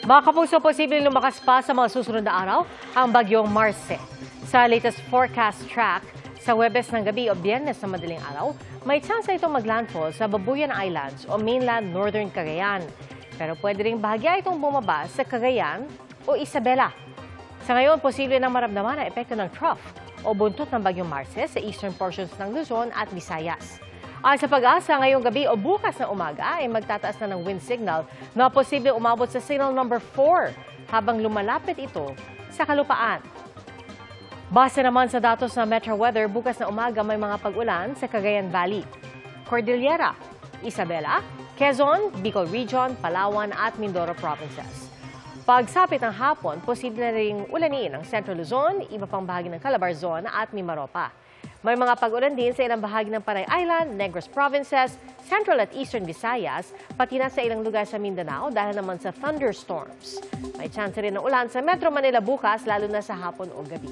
Mga kapuso, posibleng lumakas pa sa mga susunod na araw ang bagyong Marce. Sa latest forecast track, sa Huwebes ng gabi o Biyernes ng madaling araw, may chance itong maglandfall sa Babuyan Islands o mainland northern Cagayan. Pero pwede ring bahagya itong bumaba sa Cagayan o Isabela. Sa ngayon, posible nang maramdaman ang epekto ng trough o buntot ng bagyong Marce sa eastern portions ng Luzon at Visayas. Ayon sa Pag-asa, ngayong gabi o bukas na umaga ay magtataas na ng wind signal na posible umabot sa signal number 4 habang lumalapit ito sa kalupaan. Base naman sa datos ng Metro Weather, bukas na umaga may mga pag-ulan sa Cagayan Valley, Cordillera, Isabela, Quezon, Bicol Region, Palawan at Mindoro Provinces. Pagsapit ng hapon, posible na ring ulanin ang Central Luzon, iba pang bahagi ng Calabarzon at Mimaropa. May mga pag-ulan din sa ilang bahagi ng Panay Island, Negros Provinces, Central at Eastern Visayas, pati na sa ilang lugar sa Mindanao dahil naman sa thunderstorms. May chance rin ng ulan sa Metro Manila bukas, lalo na sa hapon o gabi.